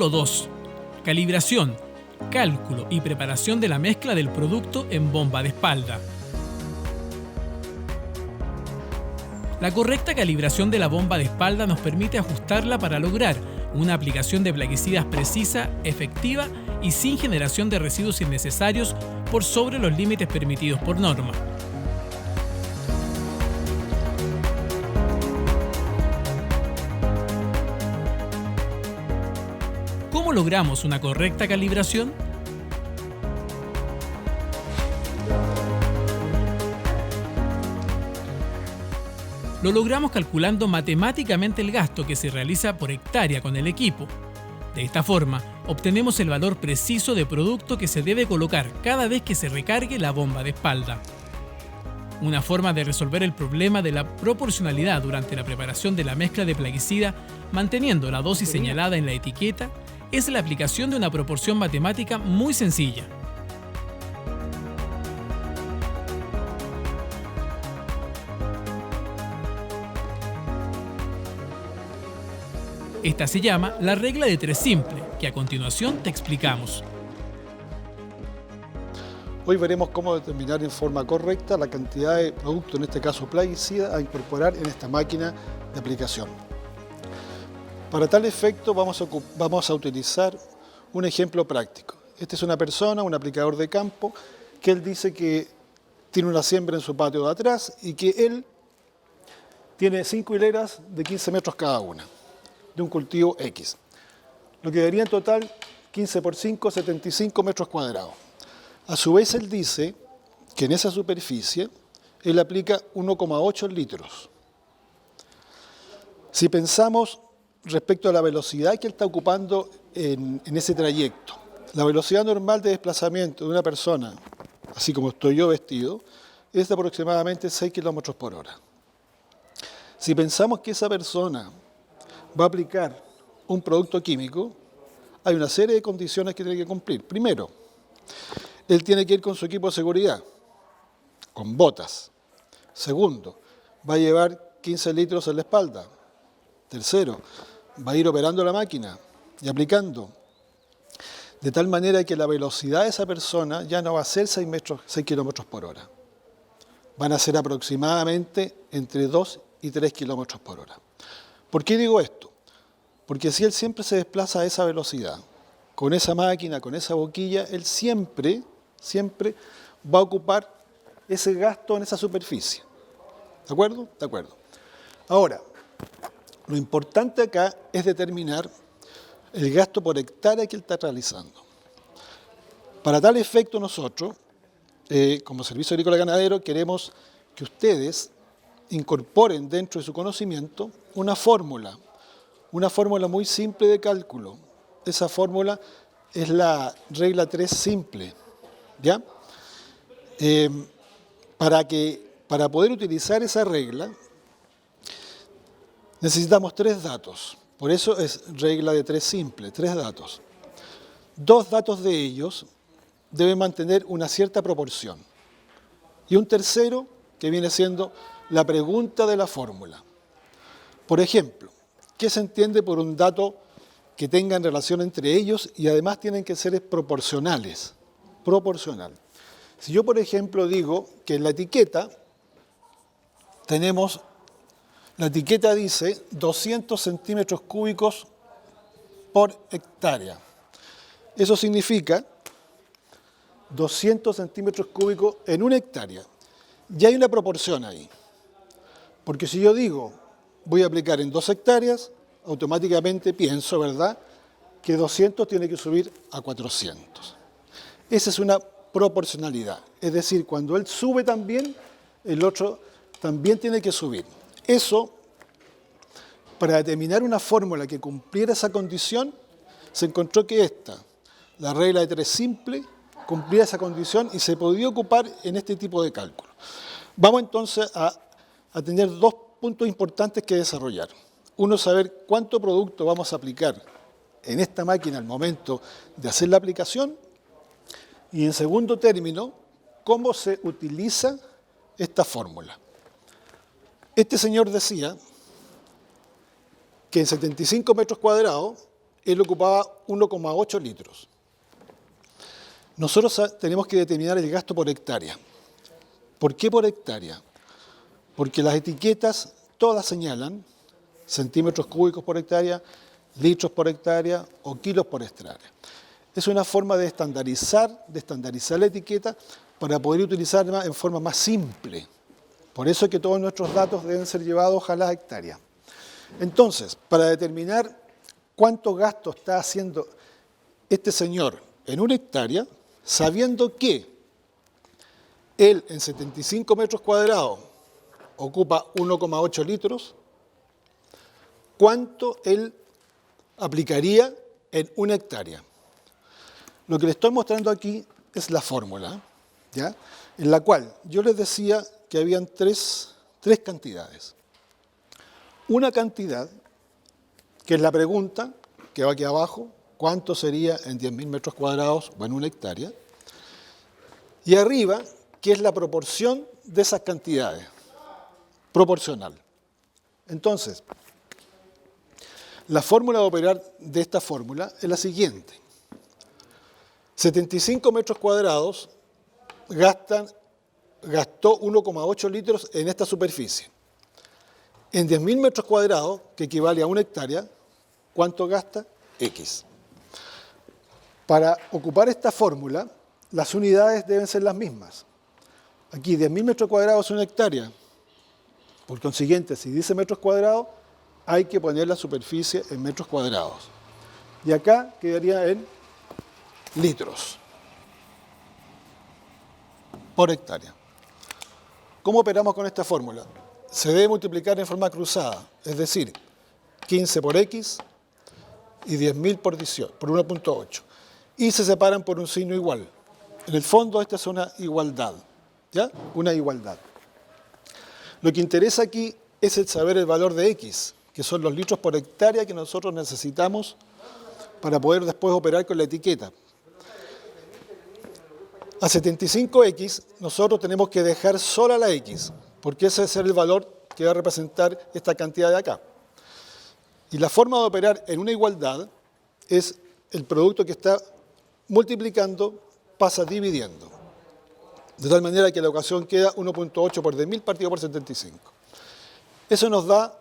Módulo 2. Calibración, cálculo y preparación de la mezcla del producto en bomba de espalda. La correcta calibración de la bomba de espalda nos permite ajustarla para lograr una aplicación de plaguicidas precisa, efectiva y sin generación de residuos innecesarios por sobre los límites permitidos por norma. ¿Cómo logramos una correcta calibración? Lo logramos calculando matemáticamente el gasto que se realiza por hectárea con el equipo. De esta forma, obtenemos el valor preciso de producto que se debe colocar cada vez que se recargue la bomba de espalda. Una forma de resolver el problema de la proporcionalidad durante la preparación de la mezcla de plaguicida, manteniendo la dosis señalada en la etiqueta, es la aplicación de una proporción matemática muy sencilla. Esta se llama la regla de 3 simple, que a continuación te explicamos. Hoy veremos cómo determinar en forma correcta la cantidad de producto, en este caso plaguicida, a incorporar en esta máquina de aplicación. Para tal efecto vamos a utilizar un ejemplo práctico. Esta es una persona, un aplicador de campo, que él dice que tiene una siembra en su patio de atrás y que él tiene 5 hileras de 15 metros cada una, de un cultivo X. Lo que daría en total 15 por 5, 75 metros cuadrados. A su vez él dice que en esa superficie él aplica 1,8 litros. Si pensamos respecto a la velocidad que él está ocupando en ese trayecto, la velocidad normal de desplazamiento de una persona, así como estoy yo vestido, es de aproximadamente 6 kilómetros por hora. Si pensamos que esa persona va a aplicar un producto químico, hay una serie de condiciones que tiene que cumplir. Primero, él tiene que ir con su equipo de seguridad, con botas. Segundo, va a llevar 15 litros en la espalda. Tercero, va a ir operando la máquina y aplicando. De tal manera que la velocidad de esa persona ya no va a ser 6 kilómetros por hora. Van a ser aproximadamente entre 2 y 3 kilómetros por hora. ¿Por qué digo esto? Porque si él siempre se desplaza a esa velocidad, con esa máquina, con esa boquilla, él siempre va a ocupar ese gasto en esa superficie. ¿De acuerdo? De acuerdo. Ahora, lo importante acá es determinar el gasto por hectárea que él está realizando. Para tal efecto nosotros, como Servicio Agrícola Ganadero, queremos que ustedes incorporen dentro de su conocimiento una fórmula muy simple de cálculo. Esa fórmula es la regla 3 simple, ¿ya? Para poder utilizar esa regla necesitamos 3 datos. Por eso es regla de 3 simple, 3 datos. 2 datos de ellos deben mantener una cierta proporción. Y un tercero que viene siendo la pregunta de la fórmula. Por ejemplo, ¿qué se entiende por un dato que tengan relación entre ellos y además tienen que ser proporcionales? Proporcional. Si yo, por ejemplo, digo que en la etiqueta la etiqueta dice 200 centímetros cúbicos por hectárea. Eso significa 200 centímetros cúbicos en una hectárea. Ya hay una proporción ahí. Porque si yo digo voy a aplicar en 2 hectáreas, automáticamente pienso, ¿verdad?, que 200 tiene que subir a 400. Esa es una proporcionalidad. Es decir, cuando él sube también, el otro también tiene que subir. Eso, para determinar una fórmula que cumpliera esa condición, se encontró que la regla de 3 simple, cumplía esa condición y se podía ocupar en este tipo de cálculo. Vamos entonces a tener 2 puntos importantes que desarrollar. Uno, saber cuánto producto vamos a aplicar en esta máquina al momento de hacer la aplicación. Y en segundo término, cómo se utiliza esta fórmula. Este señor decía que en 75 metros cuadrados él ocupaba 1,8 litros. Nosotros tenemos que determinar el gasto por hectárea. ¿Por qué por hectárea? Porque las etiquetas todas señalan centímetros cúbicos por hectárea, litros por hectárea o kilos por hectárea. Es una forma de estandarizar la etiqueta para poder utilizarla en forma más simple. Por eso es que todos nuestros datos deben ser llevados a las hectáreas. Entonces, para determinar cuánto gasto está haciendo este señor en una hectárea, sabiendo que él en 75 metros cuadrados ocupa 1,8 litros, ¿cuánto él aplicaría en una hectárea? Lo que les estoy mostrando aquí es la fórmula, ¿ya? En la cual yo les decía que habían tres cantidades. Una cantidad, que es la pregunta, que va aquí abajo, ¿cuánto sería en 10.000 metros cuadrados o en una hectárea? Y arriba, que es la proporción de esas cantidades, proporcional. Entonces, la fórmula de operar de esta fórmula es la siguiente. 75 metros cuadrados gastó 1,8 litros en esta superficie. En 10.000 metros cuadrados, que equivale a una hectárea, ¿cuánto gasta? X. Para ocupar esta fórmula, las unidades deben ser las mismas. Aquí 10.000 metros cuadrados es una hectárea. Por consiguiente, si dice metros cuadrados, hay que poner la superficie en metros cuadrados. Y acá quedaría en litros por hectárea. ¿Cómo operamos con esta fórmula? Se debe multiplicar en forma cruzada, es decir, 15 por X y 10.000 por 18, por 1.8. Y se separan por un signo igual. En el fondo esta es una igualdad, ¿ya? Una igualdad. Lo que interesa aquí es el saber el valor de X, que son los litros por hectárea que nosotros necesitamos para poder después operar con la etiqueta. A 75X nosotros tenemos que dejar sola la X, porque ese es el valor que va a representar esta cantidad de acá. Y la forma de operar en una igualdad es el producto que está multiplicando pasa dividiendo. De tal manera que la ecuación queda 1.8 por 10.000 partido por 75. Eso nos da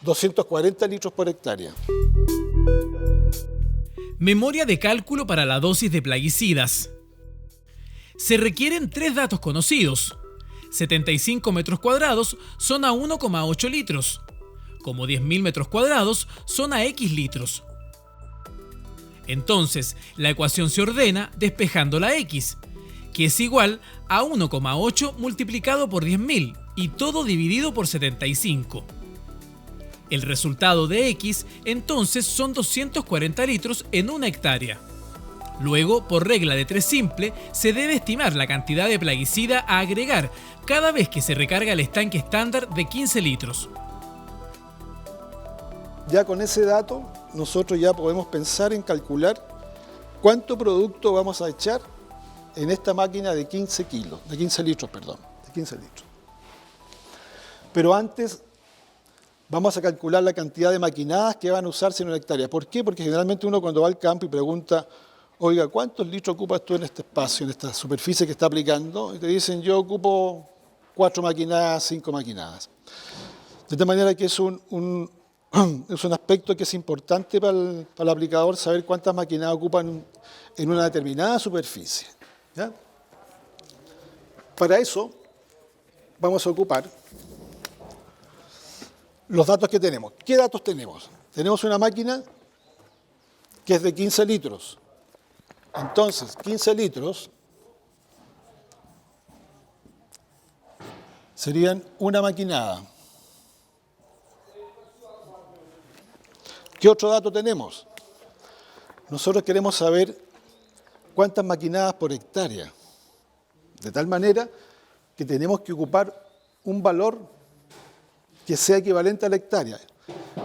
240 litros por hectárea. Memoria de cálculo para la dosis de plaguicidas. Se requieren 3 datos conocidos. 75 metros cuadrados son a 1,8 litros, como 10.000 metros cuadrados son a X litros. Entonces, la ecuación se ordena despejando la X, que es igual a 1,8 multiplicado por 10.000 y todo dividido por 75. El resultado de X, entonces, son 240 litros en una hectárea. Luego, por regla de 3 simple, se debe estimar la cantidad de plaguicida a agregar cada vez que se recarga el estanque estándar de 15 litros. Ya con ese dato, nosotros ya podemos pensar en calcular cuánto producto vamos a echar en esta máquina de 15 litros. Pero antes vamos a calcular la cantidad de maquinadas que van a usarse en una hectárea. ¿Por qué? Porque generalmente uno cuando va al campo y pregunta, oiga, ¿cuántos litros ocupas tú en este espacio, en esta superficie que está aplicando? Y te dicen, yo ocupo 4 maquinadas, 5 maquinadas. De tal manera que es un aspecto que es importante para el aplicador saber cuántas maquinadas ocupan en una determinada superficie, ¿ya? Para eso vamos a ocupar los datos que tenemos. ¿Qué datos tenemos? Tenemos una máquina que es de 15 litros. Entonces, 15 litros serían una maquinada. ¿Qué otro dato tenemos? Nosotros queremos saber cuántas maquinadas por hectárea. De tal manera que tenemos que ocupar un valor que sea equivalente a la hectárea.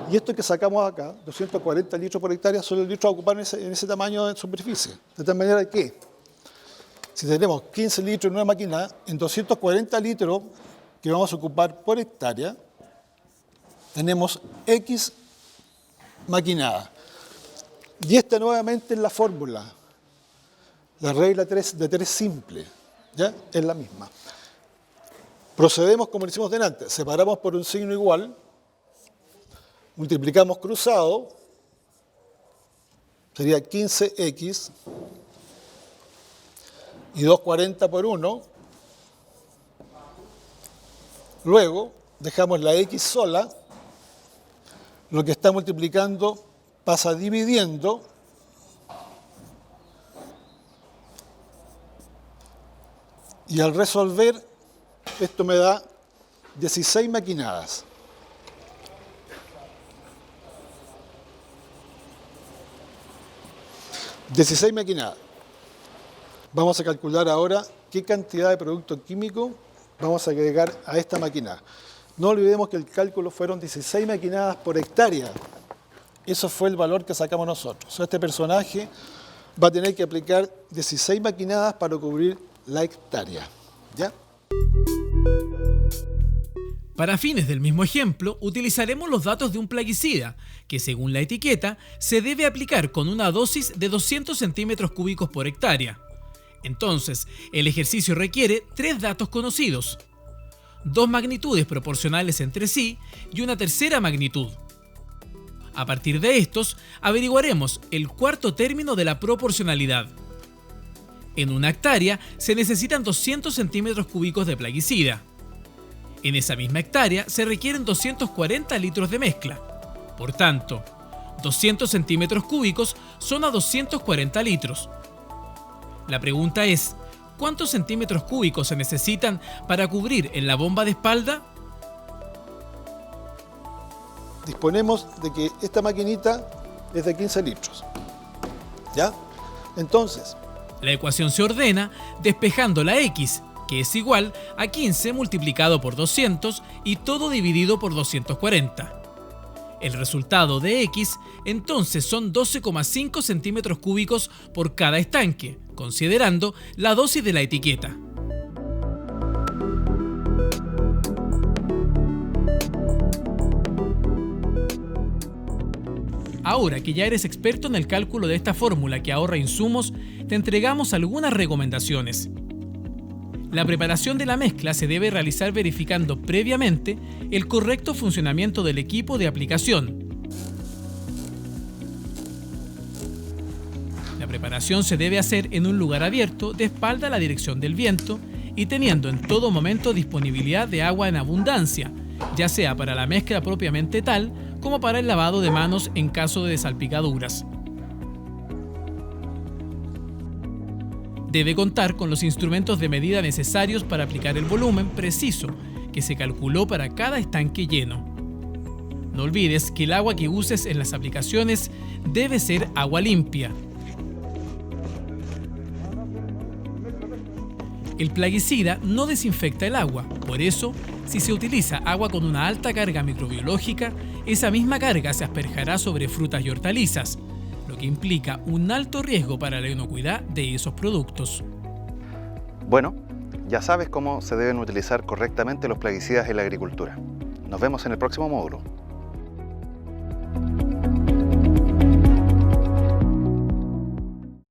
Y esto que sacamos acá, 240 litros por hectárea, son los litros a ocupar en ese tamaño de superficie. De tal manera que, si tenemos 15 litros en una máquina, en 240 litros que vamos a ocupar por hectárea, tenemos X maquinada. Y esta nuevamente es la fórmula. La regla de 3 simple, ¿ya? Es la misma. Procedemos como lo hicimos delante. Separamos por un signo igual, multiplicamos cruzado, sería 15x, y 240 por 1. Luego dejamos la x sola, lo que está multiplicando pasa dividiendo, y al resolver esto me da 16 maquinadas. Vamos a calcular ahora qué cantidad de producto químico vamos a agregar a esta maquinada. No olvidemos que el cálculo fueron 16 maquinadas por hectárea. Eso fue el valor que sacamos nosotros. O sea, este personaje va a tener que aplicar 16 maquinadas para cubrir la hectárea. ¿Ya? Para fines del mismo ejemplo, utilizaremos los datos de un plaguicida, que según la etiqueta, se debe aplicar con una dosis de 200 centímetros cúbicos por hectárea. Entonces, el ejercicio requiere 3 datos conocidos, 2 magnitudes proporcionales entre sí y una tercera magnitud. A partir de estos, averiguaremos el cuarto término de la proporcionalidad. En una hectárea se necesitan 200 centímetros cúbicos de plaguicida. En esa misma hectárea se requieren 240 litros de mezcla. Por tanto, 200 centímetros cúbicos son a 240 litros. La pregunta es, ¿cuántos centímetros cúbicos se necesitan para cubrir en la bomba de espalda? Disponemos de que esta maquinita es de 15 litros. ¿Ya? Entonces, la ecuación se ordena despejando la x, que es igual a 15 multiplicado por 200 y todo dividido por 240. El resultado de x entonces son 12,5 centímetros cúbicos por cada estanque, considerando la dosis de la etiqueta. Ahora que ya eres experto en el cálculo de esta fórmula que ahorra insumos, te entregamos algunas recomendaciones. La preparación de la mezcla se debe realizar verificando previamente el correcto funcionamiento del equipo de aplicación. La preparación se debe hacer en un lugar abierto, de espalda a la dirección del viento y teniendo en todo momento disponibilidad de agua en abundancia, ya sea para la mezcla propiamente tal como para el lavado de manos en caso de salpicaduras. Debe contar con los instrumentos de medida necesarios para aplicar el volumen preciso que se calculó para cada estanque lleno. No olvides que el agua que uses en las aplicaciones debe ser agua limpia. El plaguicida no desinfecta el agua, por eso, si se utiliza agua con una alta carga microbiológica, esa misma carga se asperjará sobre frutas y hortalizas, lo que implica un alto riesgo para la inocuidad de esos productos. Bueno, ya sabes cómo se deben utilizar correctamente los plaguicidas en la agricultura. Nos vemos en el próximo módulo.